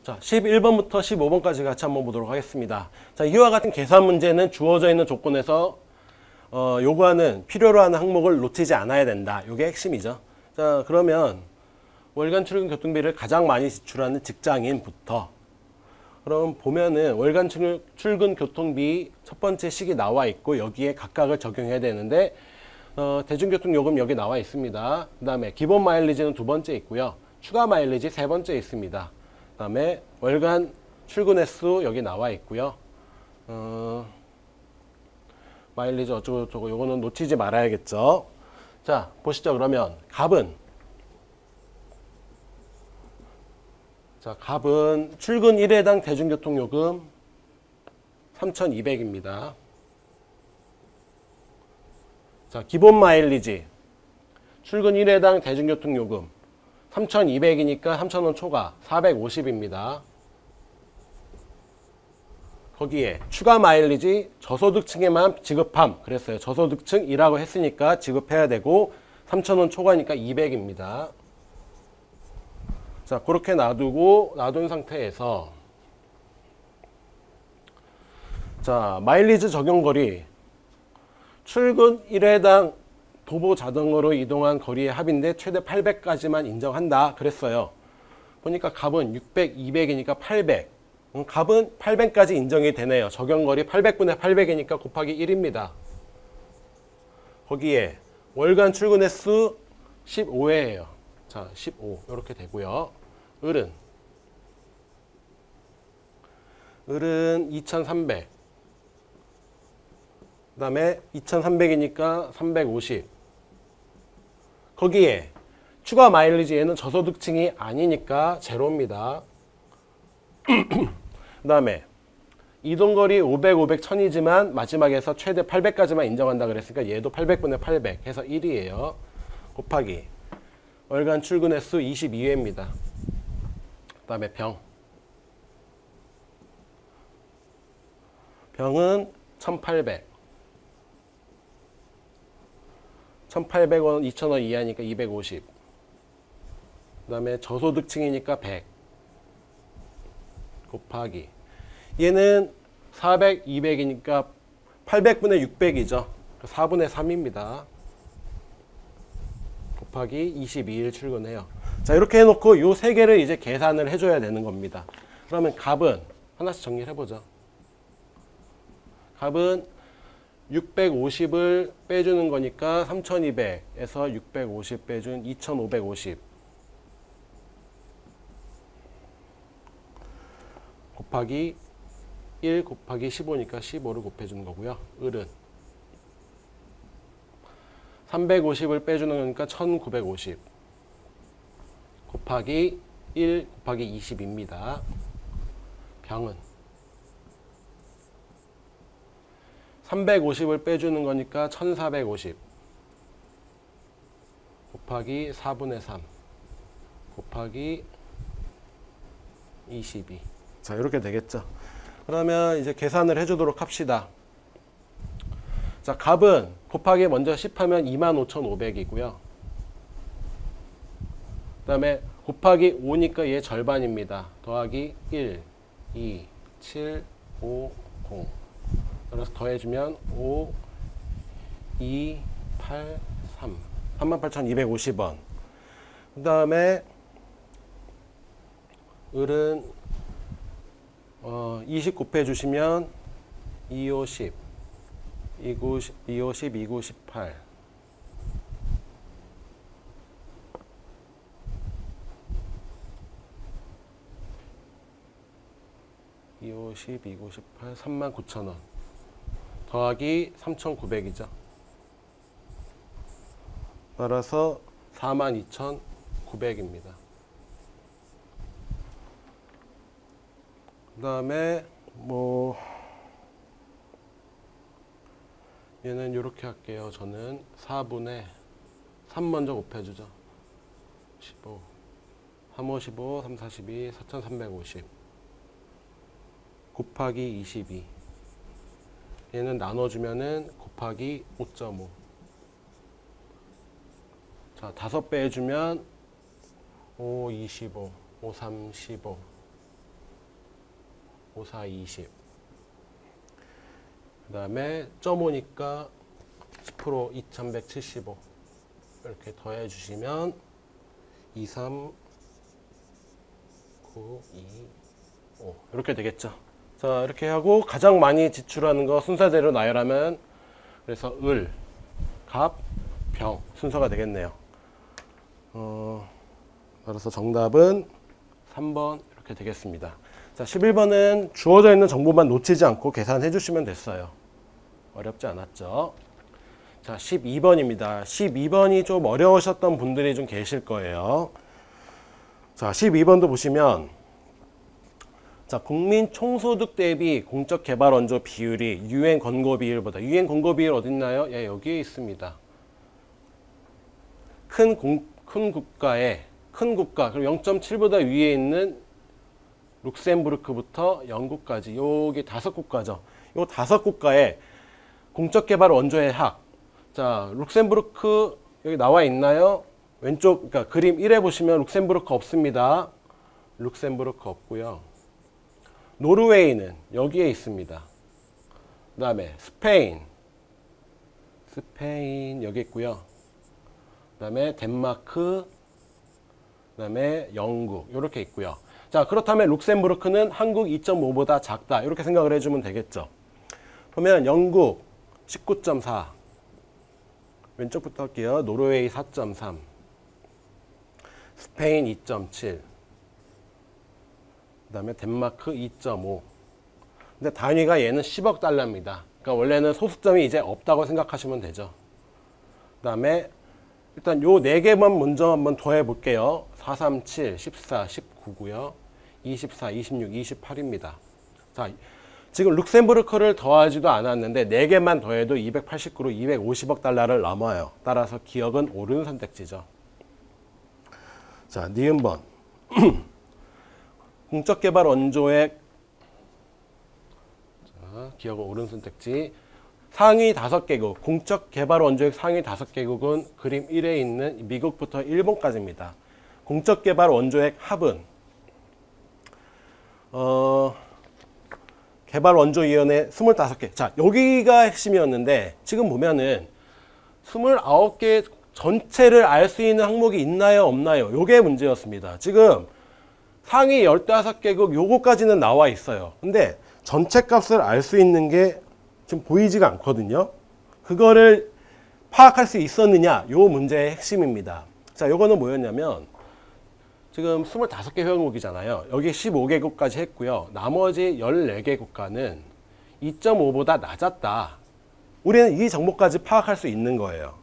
자, 11번부터 15번까지 같이 한번 보도록 하겠습니다. 자, 이와 같은 계산 문제는 주어져 있는 조건에서 요구하는 필요로 하는 항목을 놓치지 않아야 된다. 이게 핵심이죠. 자, 그러면 월간 출근 교통비를 가장 많이 지출하는 직장인부터, 그럼 보면은 월간 출근 교통비 첫 번째 식이 나와 있고 여기에 각각을 적용해야 되는데 대중교통 요금 여기 나와 있습니다. 그 다음에 기본 마일리지는 두 번째 있고요. 추가 마일리지 세 번째 있습니다. 그 다음에 월간 출근 횟수 여기 나와 있고요. 마일리지 어쩌고저쩌고 요거는 놓치지 말아야겠죠. 자, 보시죠. 그러면 갑은, 자, 갑은 출근 1회당 대중교통 요금 3,200입니다. 자, 기본 마일리지 출근 1회당 대중교통 요금 3,200이니까 3,000원 초과 450입니다. 거기에 추가 마일리지 저소득층에만 지급함 그랬어요. 저소득층이라고 했으니까 지급해야 되고 3,000원 초과니까 200입니다. 자, 그렇게 놔둔 상태에서 자, 마일리지 적용거리 출근 1회당 도보 자전거로 이동한 거리의 합인데 최대 800까지만 인정한다 그랬어요. 보니까 갑은 600, 200이니까 800. 갑은 800까지 인정이 되네요. 적용거리 800분의 800이니까 곱하기 1입니다. 거기에 월간 출근 횟수 15회예요. 자, 15 이렇게 되고요. 을은 2,300. 그 다음에 2,300이니까 350. 거기에 추가 마일리지에는 저소득층이 아니니까 제로입니다. 그 다음에 이동거리 500, 500, 1000이지만 마지막에서 최대 800까지만 인정한다 그랬으니까 얘도 800분의 800 해서 1이에요. 곱하기 월간 출근 횟수 22회입니다. 그 다음에 병은 1,800. 1,800원, 2,000원 이하니까 250. 그 다음에 저소득층이니까 100. 곱하기 얘는 400, 200이니까 800분의 600이죠. 4분의 3입니다. 곱하기 22일 출근해요. 자, 이렇게 해놓고 요 세 개를 이제 계산을 해줘야 되는 겁니다. 그러면 갑은 하나씩 정리를 해보죠. 갑은 650을 빼주는 거니까 3,200에서 650 빼준 2,550 곱하기 1 곱하기 15니까 15를 곱해주는 거고요. 을은 350을 빼주는 거니까 1950 곱하기 1 곱하기 20입니다. 병은 350을 빼주는 거니까 1450 곱하기 4분의 3 곱하기 22. 자, 이렇게 되겠죠. 그러면 이제 계산을 해주도록 합시다. 자, 갑은 곱하기 먼저 10하면 25,500이고요. 그 다음에 곱하기 5니까 얘 절반입니다. 더하기 1, 2, 7, 5, 0. 그래서 더해주면 5, 2, 8, 3. 38,250원. 그 다음에 을은 20 곱해주시면 2, 5, 10. 2, 5, 10, 2, 9, 18. 2, 5, 10, 2, 9, 18, 39,000원. 더하기 3,900이죠. 따라서 42,900입니다. 그 다음에 얘는 이렇게 할게요. 저는 4분의 3 먼저 곱해주죠. 15, 3, 5, 15, 3, 42, 4,350 곱하기 22. 얘는 나눠주면은 곱하기 5.5. 자, 5배 해주면 5, 25, 5, 3, 15. 54, 20. 그 다음에 0.5니까 10% 2175. 이렇게 더해 주시면 23, 9, 2, 5. 이렇게 되겠죠. 자, 이렇게 하고 가장 많이 지출하는 거 순서대로 나열하면 그래서 을, 갑, 병 순서가 되겠네요. 따라서 정답은 3번 이렇게 되겠습니다. 자, 11번은 주어져 있는 정보만 놓치지 않고 계산해 주시면 됐어요. 어렵지 않았죠? 자, 12번입니다. 12번이 좀 어려우셨던 분들이 좀 계실 거예요. 자, 12번도 보시면 자, 국민 총소득 대비 공적 개발 원조 비율이 유엔 권고 비율보다 유엔 권고 비율 어디 있나요? 예, 여기에 있습니다. 큰 국가 그리고 0.7보다 위에 있는 룩셈부르크부터 영국까지 여기 5국가죠. 이 5국가의 공적 개발 원조의 학. 자, 룩셈부르크 여기 나와 있나요? 왼쪽 그러니까 그림 1에 보시면 룩셈부르크 없습니다. 룩셈부르크 없고요. 노르웨이는 여기에 있습니다. 그 다음에 스페인 여기 있고요. 그 다음에 덴마크, 그 다음에 영국 이렇게 있고요. 자, 그렇다면 룩셈부르크는 한국 2.5보다 작다 이렇게 생각을 해주면 되겠죠. 그러면 영국 19.4, 왼쪽부터 할게요. 노르웨이 4.3, 스페인 2.7, 그 다음에 덴마크 2.5. 근데 단위가 얘는 10억 달러입니다. 그러니까 원래는 소수점이 이제 없다고 생각하시면 되죠. 그 다음에 일단 요 4개만 먼저 한번 더해 볼게요. 4, 3, 7, 14, 19고요. 24, 26, 28입니다. 자, 지금 룩셈부르크를 더하지도 않았는데 4개만 더해도 289로 250억 달러를 넘어요. 따라서 기억은 옳은 선택지죠. 자, 니은번. 공적개발 원조액. 자, 기억은 옳은 선택지. 상위 5개국, 공적개발 원조액 상위 5개국은 그림 1에 있는 미국부터 일본까지입니다. 공적개발 원조액 합은 개발원조위원회 25개. 자, 여기가 핵심이었는데 지금 보면은 29개 전체를 알 수 있는 항목이 있나요 없나요? 요게 문제였습니다. 지금 상위 15개국 요거까지는 나와 있어요. 근데 전체 값을 알 수 있는 게 지금 보이지가 않거든요. 그거를 파악할 수 있었느냐, 요 문제의 핵심입니다. 자, 요거는 뭐였냐면 지금 25개 회원국이잖아요. 여기 15개국까지 했고요. 나머지 14개 국가는 2.5보다 낮았다. 우리는 이 정보까지 파악할 수 있는 거예요.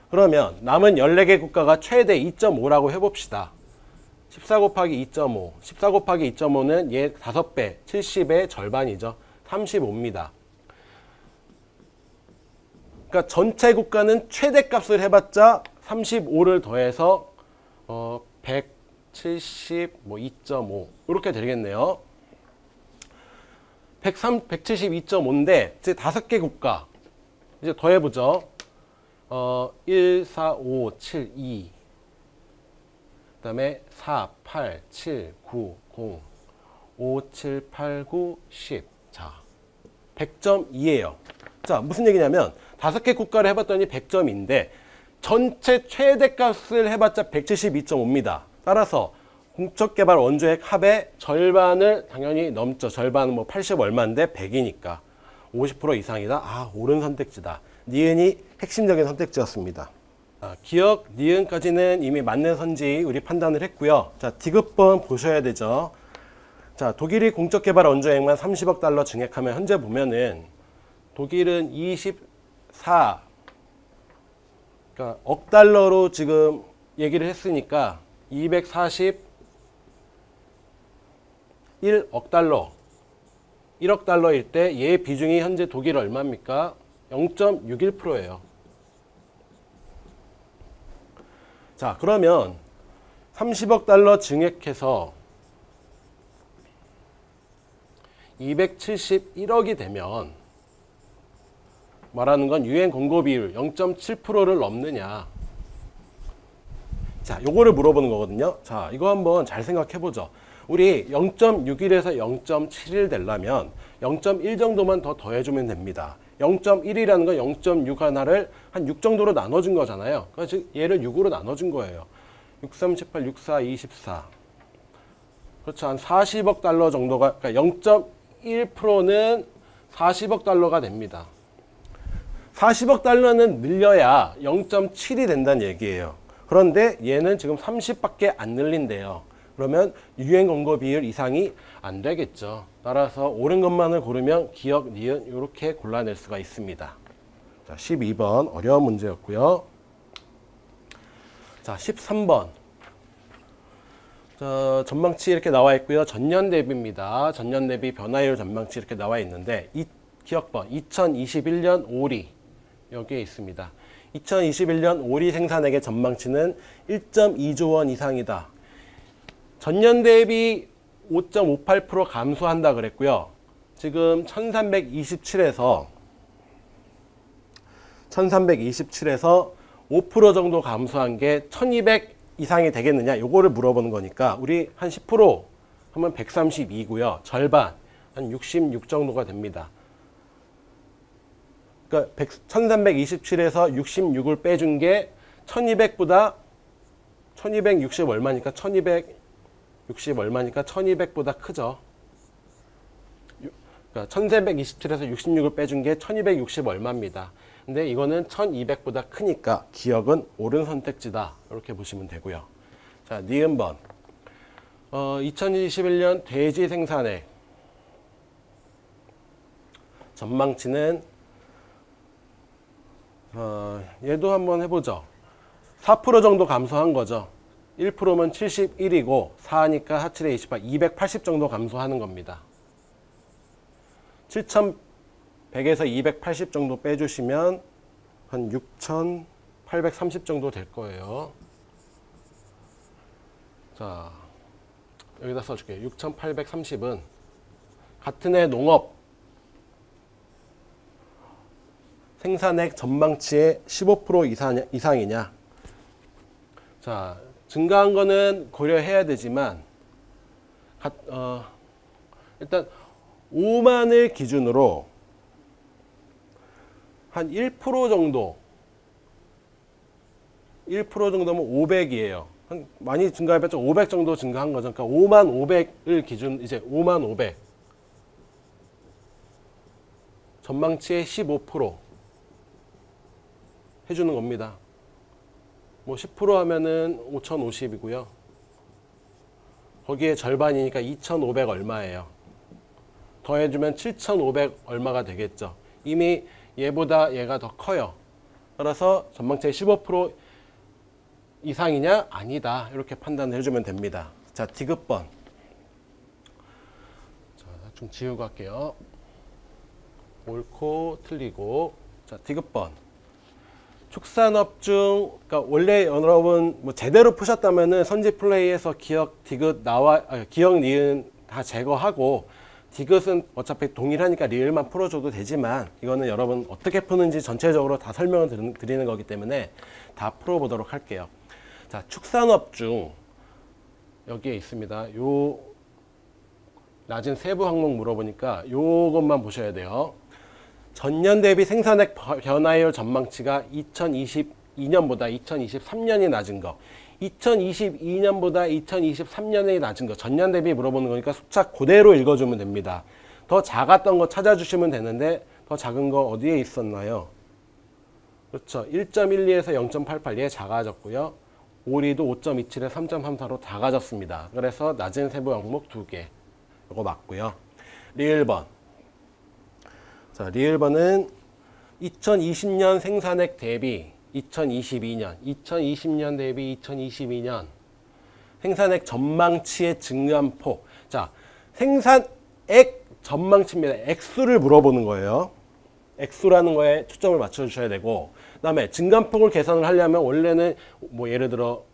그러면 남은 14개 국가가 최대 2.5라고 해봅시다. 14 곱하기 2.5. 14 곱하기 2.5는 얘 5배, 70의 절반이죠. 35입니다. 그러니까 전체 국가는 최대값을 해봤자 35를 더해서 170, 2.5 이렇게 되겠네요. 172.5인데 이제 5개 국가 이제 더해보죠. 1, 4, 5, 7, 2 그 다음에 4, 8, 7, 9, 0 5, 7, 8, 9, 10 자, 100.2예요. 자, 무슨 얘기냐면 5개 국가를 해봤더니 100점인데 전체 최대값을 해봤자 172.5입니다. 따라서 공적개발 원조액 합의 절반을 당연히 넘죠. 절반은 뭐 80 얼마인데 100이니까 50% 이상이다. 아, 옳은 선택지다. 니은이 핵심적인 선택지였습니다. 기억, 니은까지는 이미 맞는 선지 우리 판단을 했고요. 자, 디귿번 보셔야 되죠. 자, 독일이 공적개발 원조액만 30억 달러 증액하면 현재 보면은 독일은 24, 그러니까 억 달러로 지금 얘기를 했으니까 241억 달러, 1억 달러일 때 얘 비중이 현재 독일 얼마입니까? 0.61%예요. 자, 그러면 30억 달러 증액해서 271억이 되면 말하는 건 유엔 권고 비율 0.7%를 넘느냐. 자, 요거를 물어보는 거거든요. 자, 이거 한번 잘 생각해 보죠. 우리 0.61에서 0.71 되려면 0.1 정도만 더 더해주면 됩니다. 0.1이라는 건 0.6 하나를 한 6 정도로 나눠준 거잖아요. 그러니까 즉 얘를 6으로 나눠준 거예요. 6, 3, 18, 6, 4, 24. 그렇죠. 한 40억 달러 정도가, 그러니까 0.1%는 40억 달러가 됩니다. 40억 달러는 늘려야 0.7이 된다는 얘기예요. 그런데 얘는 지금 30밖에 안 늘린대요. 그러면 유행 권고 비율 이상이 안 되겠죠. 따라서 옳은 것만을 고르면 기억, 니은 이렇게 골라낼 수가 있습니다. 자, 12번 어려운 문제였고요. 자, 13번. 전망치 이렇게 나와 있고요. 전년 대비입니다. 전년 대비 변화율 전망치 이렇게 나와 있는데 기억번 2021년 오리 여기에 있습니다. 2021년 오리 생산액의 전망치는 1.2조 원 이상이다. 전년 대비 5.58% 감소한다 그랬고요. 지금 1327에서 5% 정도 감소한 게 1200 이상이 되겠느냐 요거를 물어보는 거니까 우리 한 10% 하면 132고요. 절반 한 66 정도가 됩니다. 그러니까 1327에서 66을 빼준 게 1200보다 1260 얼마니까 1260 얼마니까 1200보다 크죠. 그러니까 1327에서 66을 빼준 게 1260 얼마입니다. 근데 이거는 1200보다 크니까 기억은 옳은 선택지다. 이렇게 보시면 되고요. 자, 니은번. 2021년 돼지 생산액. 전망치는 얘도 한번 해보죠. 4% 정도 감소한 거죠. 1%면 71이고 4니까 47에 28, 280 정도 감소하는 겁니다. 7100에서 280 정도 빼주시면 한 6830 정도 될 거예요. 자, 여기다 써줄게요. 6830은 같은 해 농업 생산액 전망치의 15% 이상이냐. 자, 증가한 거는 고려해야 되지만 일단 5만을 기준으로 한 1% 정도 1% 정도면 500이에요. 많이 증가해봤자 500 정도 증가한 거죠. 그러니까 5만 500을 기준 이제 5만 500 전망치의 15% 해주는 겁니다. 뭐 10% 하면은 5050이고요. 거기에 절반이니까 2500 얼마예요. 더해주면 7500 얼마가 되겠죠. 이미 얘보다 얘가 더 커요. 따라서 전망치의 15% 이상이냐? 아니다. 이렇게 판단을 해주면 됩니다. 자, 디귿번. 자, 좀 지우고 할게요. 옳고 틀리고. 자, 디귿번. 축산업 중, 그러니까 원래 여러분 뭐 제대로 푸셨다면은 선지 플레이에서 기억, 디귿 기억, 니은 다 제거하고 디귿은 어차피 동일하니까 리을만 풀어줘도 되지만 이거는 여러분 어떻게 푸는지 전체적으로 다 설명을 드리는 거기 때문에 다 풀어보도록 할게요. 자, 축산업 중 여기에 있습니다. 요 낮은 세부 항목 물어보니까 요것만 보셔야 돼요. 전년 대비 생산액 변화율 전망치가 2022년보다 2023년이 낮은 거, 2022년보다 2023년이 낮은 거, 전년 대비 물어보는 거니까 숫자 그대로 읽어주면 됩니다. 더 작았던 거 찾아주시면 되는데 더 작은 거 어디에 있었나요? 그렇죠. 1.12에서 0.88, 얘 작아졌고요. 오리도 5.27에 3.34로 작아졌습니다. 그래서 낮은 세부 항목 2개. 이거 맞고요. 리을번. 자, 리을번은 2020년 생산액 대비 2020년 대비 2022년 생산액 전망치의 증감폭. 자, 생산액 전망치입니다. 액수를 물어보는 거예요. 액수라는 거에 초점을 맞춰 주셔야 되고, 그 다음에 증감폭을 계산을 하려면 원래는 뭐 예를 들어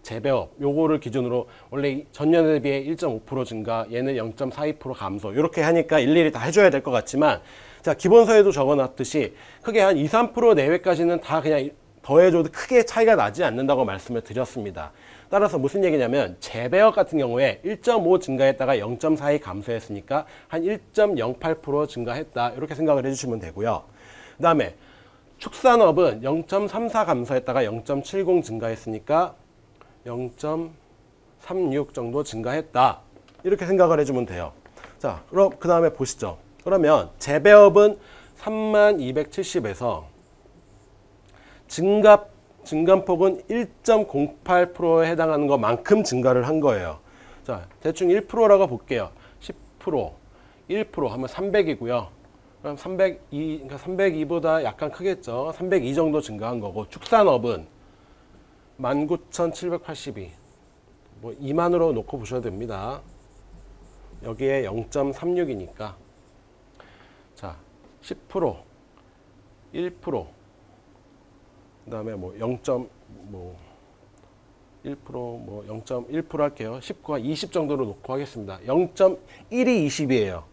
재배업 요거를 기준으로 원래 전년 대비에 1.5% 증가, 얘는 0.42% 감소, 이렇게 하니까 일일이 다 해줘야 될 것 같지만, 자, 기본서에도 적어놨듯이 크게 한 2, 3% 내외까지는 다 그냥 더해줘도 크게 차이가 나지 않는다고 말씀을 드렸습니다. 따라서 무슨 얘기냐면 재배역 같은 경우에 1.5 증가했다가 0.42 감소했으니까 한 1.08% 증가했다 이렇게 생각을 해주시면 되고요. 그 다음에 축산업은 0.34 감소했다가 0.70 증가했으니까 0.36 정도 증가했다 이렇게 생각을 해주면 돼요. 자, 그럼 그 다음에 보시죠. 그러면 재배업은 3270에서 증감폭은 1.08%에 해당하는 것만큼 증가를 한 거예요. 자, 대충 1%라고 볼게요. 10%, 1% 하면 300이고요. 그럼 302, 그러니까 302보다 약간 크겠죠. 302 정도 증가한 거고, 축산업은 19,782. 뭐 2만으로 놓고 보셔도 됩니다. 여기에 0.36이니까. 자, 10%, 1%. 그 다음에 뭐 0.1% 뭐 0.1% 할게요. 19가 20 정도로 놓고 하겠습니다. 0.1이 20이에요.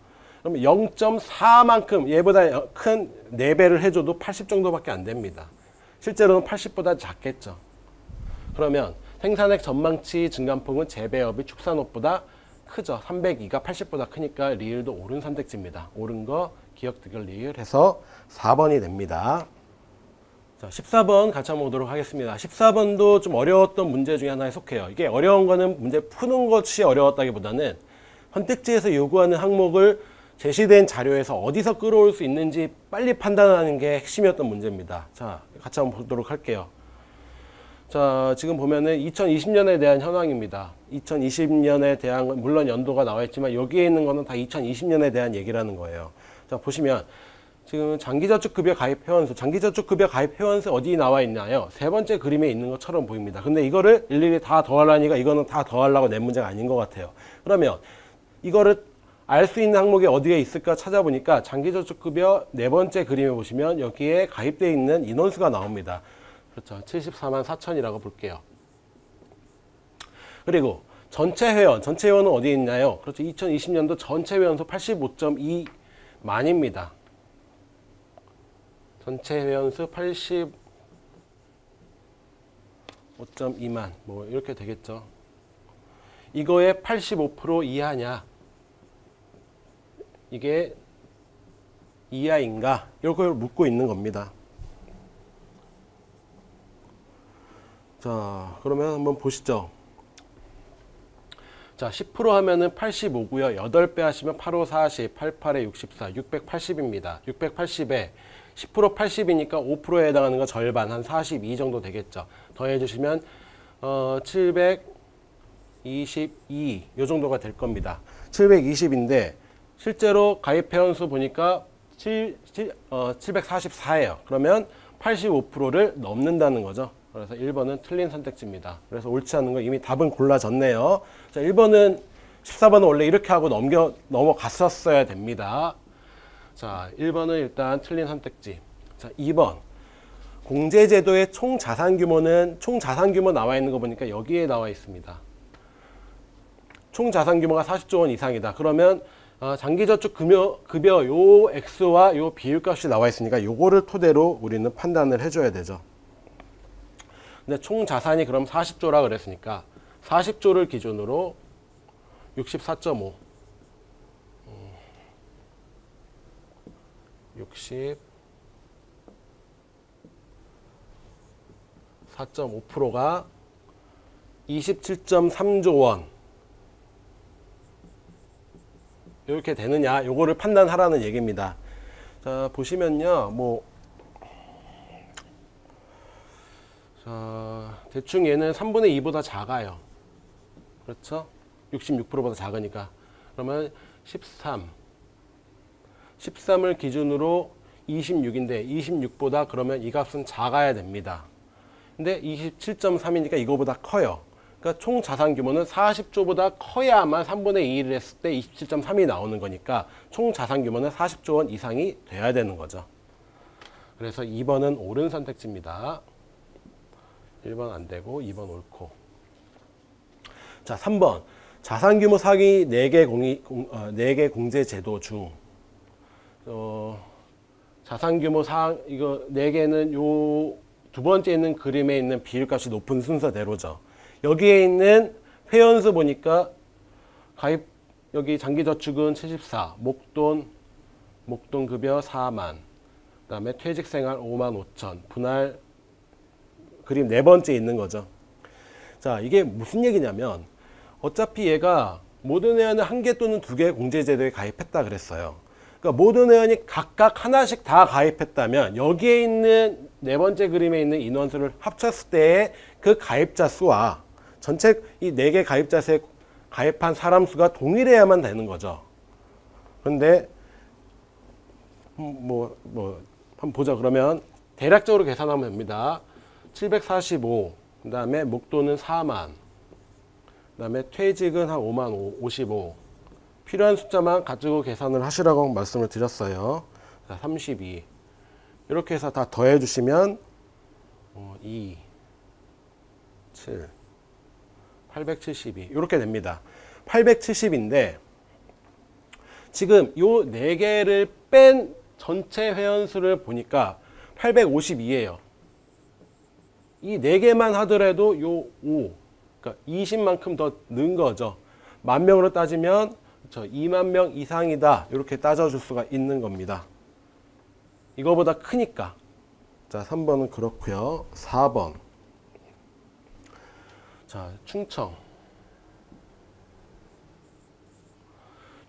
그럼 0.4만큼 얘보다 큰 4배를 해줘도 80 정도밖에 안 됩니다. 실제로는 80보다 작겠죠. 그러면 생산액 전망치 증감폭은 재배업이 축산업보다 크죠. 302가 80보다 크니까 리을도 옳은 선택지입니다. 옳은 거 기억, 득열, 리을 해서 4번이 됩니다. 자, 14번 같이 한번 보도록 하겠습니다. 14번도 좀 어려웠던 문제 중에 하나에 속해요. 이게 어려운 거는 문제 푸는 것이 어려웠다기보다는 선택지에서 요구하는 항목을 제시된 자료에서 어디서 끌어올 수 있는지 빨리 판단하는 게 핵심이었던 문제입니다. 자, 같이 한번 보도록 할게요. 자, 지금 보면은 2020년에 대한 현황입니다. 2020년에 대한, 물론 연도가 나와 있지만 여기에 있는 거는 다 2020년에 대한 얘기라는 거예요. 자, 보시면 지금 장기저축급여 가입 회원수, 장기저축급여 가입 회원수 어디 나와 있나요? 세 번째 그림에 있는 것처럼 보입니다. 근데 이거를 일일이 다 더하려니까 이거는 다 더하려고 낸 문제가 아닌 것 같아요. 그러면 이거를 알 수 있는 항목이 어디에 있을까 찾아보니까 장기저축급여 네 번째 그림에 보시면 여기에 가입되어 있는 인원수가 나옵니다. 그렇죠. 74만 4천이라고 볼게요. 그리고 전체 회원은 어디 있나요? 그렇죠. 2020년도 전체 회원수 85.2만입니다. 전체 회원수 85.2만 뭐 이렇게 되겠죠. 이거의 85% 이하냐? 이게 이하인가? 이렇게 묻고 있는 겁니다. 자, 그러면 한번 보시죠. 자, 10% 하면은 85고요. 8배 하시면 85, 40, 88에 64, 680입니다. 680에 10% 80이니까 5%에 해당하는 거 절반, 한 42 정도 되겠죠. 더해주시면 722, 요 정도가 될 겁니다. 720인데 실제로 가입 회원수 보니까 744예요. 그러면 85%를 넘는다는 거죠. 그래서 1번은 틀린 선택지입니다. 그래서 옳지 않은 거 이미 답은 골라졌네요. 자, 1번은 14번은 원래 이렇게 하고 넘어갔었어야 됩니다. 자, 1번은 일단 틀린 선택지. 자, 2번. 공제제도의 총 자산 규모는 총 자산 규모 나와 있는 거 보니까 여기에 나와 있습니다. 총 자산 규모가 40조 원 이상이다. 그러면 장기저축급여 요 X와 요 비율값이 나와 있으니까 요거를 토대로 우리는 판단을 해줘야 되죠. 근데 총 자산이 그럼 40조라 그랬으니까 40조를 기준으로 64.5 64.5%가 27.3조 원 이렇게 되느냐 요거를 판단하라는 얘기입니다. 자, 보시면요 자, 대충 얘는 3분의 2보다 작아요. 그렇죠? 66%보다 작으니까. 그러면 13을 기준으로 26인데 26보다 그러면 이 값은 작아야 됩니다. 근데 27.3이니까 이거보다 커요. 그러니까 총 자산 규모는 40조보다 커야만 3분의 2를 했을 때 27.3이 나오는 거니까 총 자산 규모는 40조 원 이상이 돼야 되는 거죠. 그래서 2번은 옳은 선택지입니다. 1번 안 되고 2번 옳고. 자, 3번. 자산 규모 상위 4개 공제 제도 중 자산 규모 이거 4개는 요 두 번째 있는 그림에 있는 비율값이 높은 순서대로죠. 여기에 있는 회원수 보니까 가입 여기 장기저축은 74, 목돈 급여 4만, 그다음에 퇴직생활 5만 5천, 분할 그림 네 번째 있는 거죠. 자, 이게 무슨 얘기냐면 어차피 얘가 모든 회원은 한 개 또는 두 개 공제제도에 가입했다 그랬어요. 그러니까 모든 회원이 각각 하나씩 다 가입했다면 여기에 있는 네 번째 그림에 있는 인원수를 합쳤을 때의 그 가입자 수와 전체 이 네 개 가입자 수에 가입한 사람 수가 동일해야만 되는 거죠. 그런데 한번 보자. 그러면 대략적으로 계산하면 됩니다. 745, 그 다음에 목돈은 4만, 그 다음에 퇴직은 한 5만 55. 필요한 숫자만 가지고 계산을 하시라고 말씀을 드렸어요. 자, 32. 이렇게 해서 다 더해 주시면 2, 7, 872 이렇게 됩니다. 870인데 지금 요 4개를 뺀 전체 회원수를 보니까 852예요. 이 4개만 하더라도 요 5, 그러니까 20만큼 더 는 거죠. 만 명으로 따지면 2만 명 이상이다. 이렇게 따져줄 수가 있는 겁니다. 이거보다 크니까. 자, 3번은 그렇고요. 4번. 자,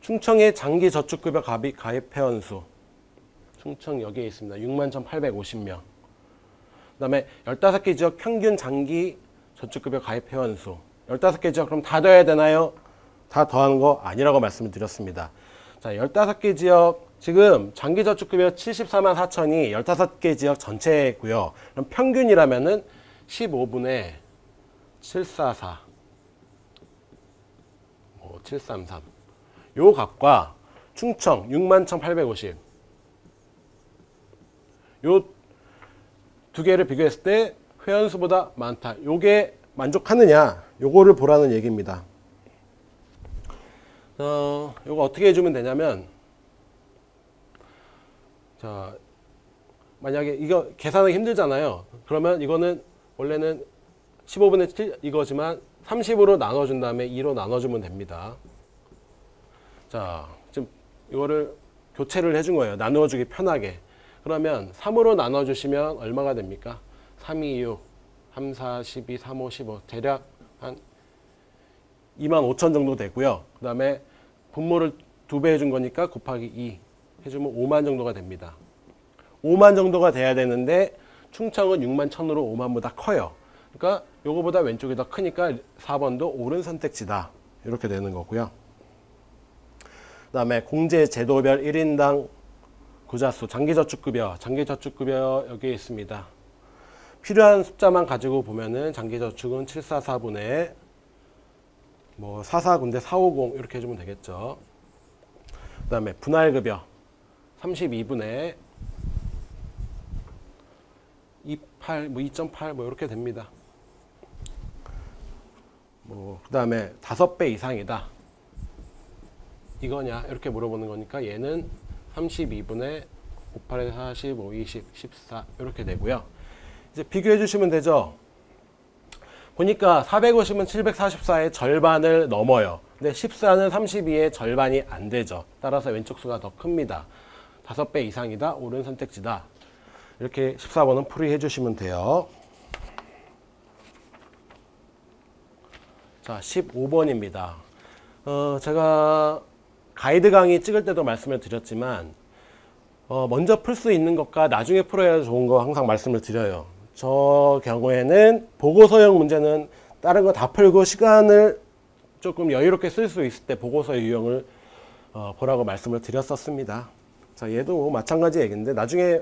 충청의 장기저축급여 가입 회원수. 충청 여기에 있습니다. 61,850명. 그 다음에 15개 지역 평균 장기 저축급여 가입 회원수. 15개 지역 그럼 다 더해야 되나요? 다 더하는 거 아니라고 말씀을 드렸습니다. 자, 15개 지역 지금 장기저축급여 74만 4천이 15개 지역 전체고요. 그럼 평균이라면은 15분의 744, 733. 요 값과 충청 61,850. 요 두 개를 비교했을 때 회원수보다 많다. 요게 만족하느냐? 요거를 보라는 얘기입니다. 요거 어떻게 해주면 되냐면, 자, 만약에 이거 계산하기 힘들잖아요. 그러면 이거는 원래는 15분의 7 이거지만 30으로 나눠준 다음에 2로 나눠주면 됩니다. 자, 지금 이거를 교체를 해준 거예요. 나누어주기 편하게. 그러면 3으로 나눠주시면 얼마가 됩니까? 3, 2, 6, 3, 4, 12, 3, 5, 15. 대략 한 25,000 정도 되고요. 그 다음에 분모를 2배 해준 거니까 곱하기 2 해주면 5만 정도가 됩니다. 5만 정도가 돼야 되는데 충청은 6만 1,000으로 5만보다 커요. 그러니까 요거보다 왼쪽이 더 크니까 4번도 옳은 선택지다. 이렇게 되는 거고요. 그 다음에 공제 제도별 1인당 구자수 장기저축급여 여기에 있습니다. 필요한 숫자만 가지고 보면은 장기저축은 744분의 44 근데 450 이렇게 해주면 되겠죠. 그 다음에 분할급여 32분의 28, 2.8 이렇게 됩니다. 그 다음에 5배 이상이다. 이거냐 이렇게 물어보는 거니까 얘는 32분의 58에서 45, 20, 14 이렇게 되고요. 이제 비교해 주시면 되죠. 보니까 450은 744의 절반을 넘어요. 근데 14는 32의 절반이 안 되죠. 따라서 왼쪽 수가 더 큽니다. 5배 이상이다. 옳은 선택지다. 이렇게 14번은 풀이해 주시면 돼요. 자, 15번입니다. 제가 가이드 강의 찍을 때도 말씀을 드렸지만 먼저 풀 수 있는 것과 나중에 풀어야 좋은 거 항상 말씀을 드려요. 저 경우에는 보고서형 문제는 다른 거 다 풀고 시간을 조금 여유롭게 쓸 수 있을 때 보고서의 유형을 보라고 말씀을 드렸었습니다. 자, 얘도 마찬가지 얘기인데 나중에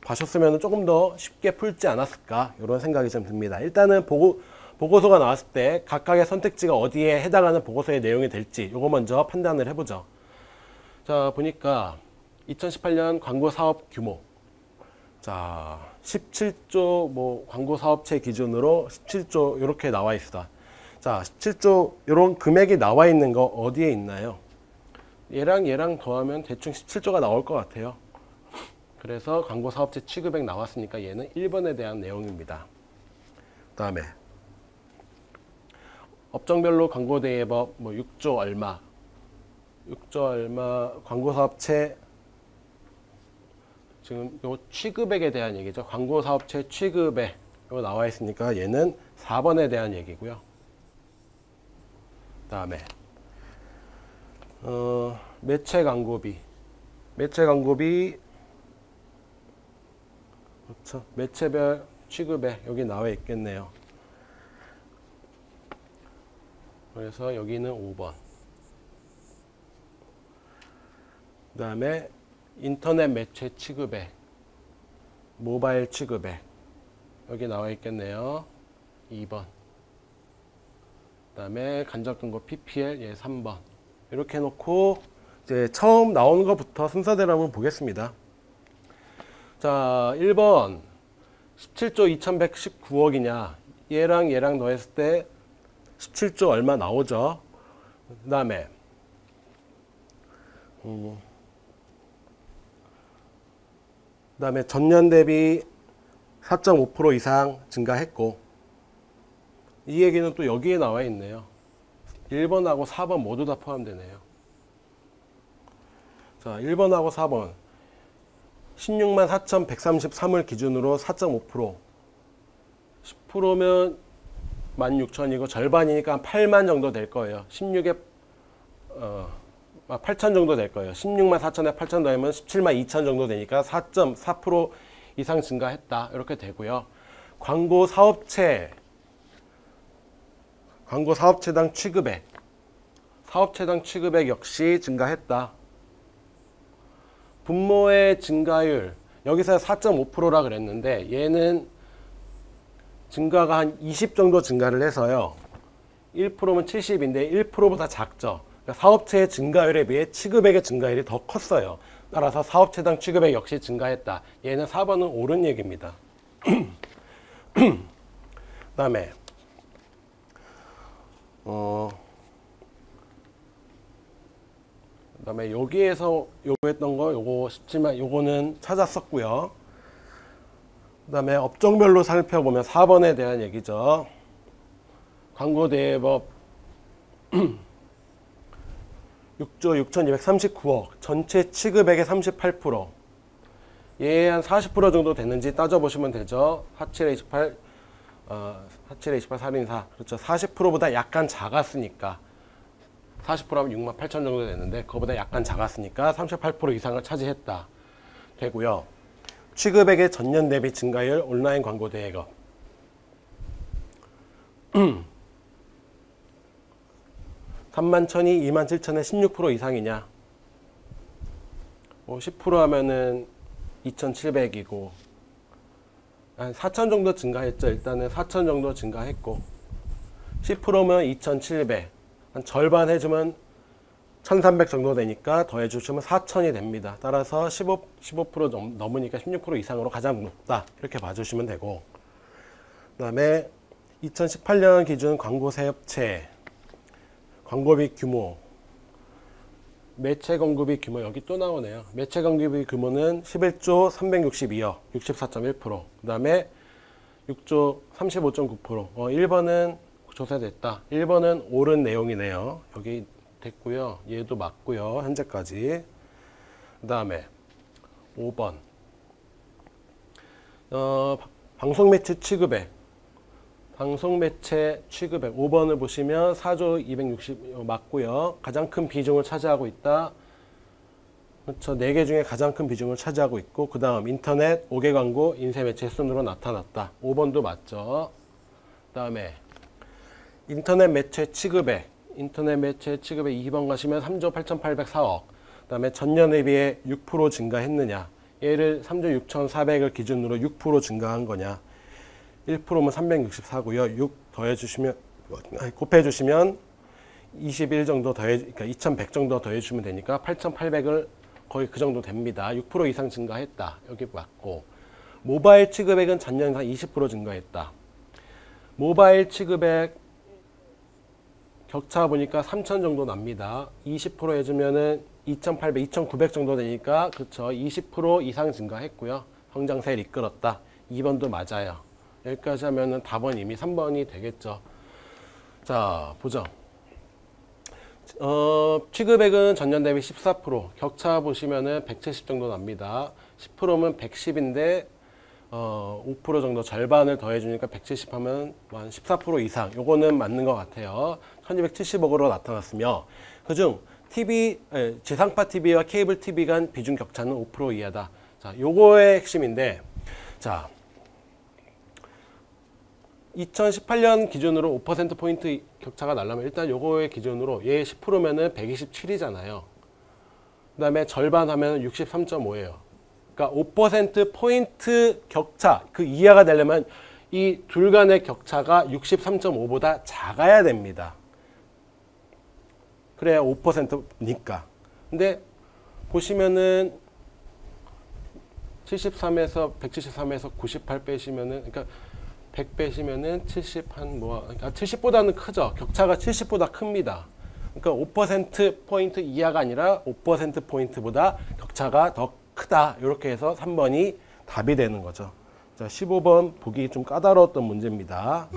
봐셨으면 조금 더 쉽게 풀지 않았을까 이런 생각이 좀 듭니다. 일단은 보고서가 나왔을 때 각각의 선택지가 어디에 해당하는 보고서의 내용이 될지 요거 먼저 판단을 해보죠. 자, 보니까 2018년 광고 사업 규모. 자, 17조 광고 사업체 기준으로 17조 이렇게 나와 있어. 자, 17조 이런 금액이 나와 있는 거 어디에 있나요? 얘랑 더하면 대충 17조가 나올 것 같아요. 그래서 광고 사업체 취급액 나왔으니까 얘는 1번에 대한 내용입니다. 다음에 업종별로 광고대행법 뭐 6조 얼마, 6조 얼마 광고 사업체 지금 요 취급액에 대한 얘기죠. 광고 사업체 취급액 이거 나와 있으니까 얘는 4번에 대한 얘기고요. 다음에 매체 광고비, 그렇죠. 매체별 취급액 여기 나와 있겠네요. 그래서 여기는 5번. 그 다음에 인터넷 매체 취급액, 모바일 취급액 여기 나와 있겠네요. 2번. 그 다음에 간접 광고 PPL 예 3번. 이렇게 해놓고 이제 처음 나오는 것부터 순서대로 한번 보겠습니다. 자, 1번 17조 2119억이냐 얘랑 얘랑 더했을 때 17조 얼마 나오죠. 그 다음에 전년 대비 4.5% 이상 증가했고 이 얘기는 또 여기에 나와 있네요. 1번하고 4번 모두 다 포함되네요. 자, 1번하고 4번 16만 4,133을 기준으로 4.5% 10%면 16,000이고 절반이니까 한 8만 정도 될 거예요. 16에 8천 정도 될 거예요. 16만 4천에 8천 더하면 17만 2천 정도 되니까 4.4% 이상 증가했다. 이렇게 되고요. 광고 사업체당 취급액 역시 증가했다. 분모의 증가율 여기서 4.5%라 그랬는데 얘는 증가가 한 20 정도 증가를 해서요. 1%면 70인데 1%보다 작죠. 그러니까 사업체의 증가율에 비해 취급액의 증가율이 더 컸어요. 따라서 사업체당 취급액 역시 증가했다. 얘는 4번은 옳은 얘기입니다. 그 다음에 그다음에 여기에서 요구했던 거 요거 쉽지만 요거는 찾았었고요. 그다음에 업종별로 살펴보면 4번에 대한 얘기죠. 광고대행법 6조 6,239억 전체 취급액의 38% 얘 한 40% 정도 됐는지 따져보시면 되죠. 47에 28 47에 28 3인4 그렇죠. 40%보다 약간 작았으니까 40%하면 6만 8천 정도 됐는데 그거보다 약간 작았으니까 38% 이상을 차지했다 되고요. 취급액의 전년 대비 증가율 온라인 광고 대행업 31,000이 27,000에 16% 이상이냐 10% 하면은 2,700이고 한 4,000 정도 증가했죠. 일단은 4,000 정도 증가했고 10%면 2,700 한 절반 해주면 1,300 정도 되니까 더해주시면 4,000이 됩니다. 따라서 15% 넘으니까 16% 이상으로 가장 높다. 이렇게 봐주시면 되고 그 다음에 2018년 기준 광고 사업체 광고비 규모 매체 광고비 규모 여기 또 나오네요. 매체 광고비 규모는 11조 362억 64.1%. 그 다음에 6조 35.9%. 1번은 조사됐다. 1번은 옳은 내용이네요. 여기 됐고요. 얘도 맞고요. 현재까지. 그 다음에 5번 방송매체 취급액 5번을 보시면 4조 260 맞고요. 가장 큰 비중을 차지하고 있다. 그렇죠. 4개 중에 가장 큰 비중을 차지하고 있고 그 다음 인터넷 5개 광고 인쇄매체 순으로 나타났다. 5번도 맞죠. 그 다음에 인터넷 매체 취급액 2번 가시면 3조 8,804억 그 다음에 전년에 비해 6% 증가했느냐 얘를 3조 6,400을 기준으로 6% 증가한 거냐 1%면 364고요. 6 더해주시면 곱해주시면 21 정도 그러니까 2,100 정도 더해주시면 되니까 8,800을 거의 그 정도 됩니다. 6% 이상 증가했다. 여기 맞고 모바일 취급액은 전년상 20% 증가했다. 모바일 취급액 격차 보니까 3,000 정도 납니다. 20% 해주면은 2,800, 2,900 정도 되니까 그쵸 20% 이상 증가했고요. 성장세를 이끌었다. 2번도 맞아요. 여기까지 하면은 답은 이미 3번이 되겠죠. 자, 보죠. 취급액은 전년 대비 14%, 격차 보시면은 170 정도 납니다. 10%면 110인데 5% 정도 절반을 더해주니까 170 하면 한 14% 이상. 요거는 맞는 것 같아요. 1270억으로 나타났으며 그중 지상파 TV와 케이블 TV 간 비중 격차는 5% 이하다. 자, 요거의 핵심인데, 자, 2018년 기준으로 5%포인트 격차가 나려면 일단 요거의 기준으로 얘 10%면은 127이잖아요. 그 다음에 절반 하면 63.5예요. 그러니까 5%포인트 격차, 그 이하가 되려면 이 둘 간의 격차가 63.5보다 작아야 됩니다. 그래야 5%니까. 근데 보시면은 173에서 98 빼시면은, 그러니까 100 빼시면은 70 그러니까 70보다는 크죠. 격차가 70보다 큽니다. 그러니까 5%포인트 이하가 아니라 5%포인트보다 격차가 더 크다. 이렇게 해서 3번이 답이 되는 거죠. 자, 15번 보기 좀 까다로웠던 문제입니다.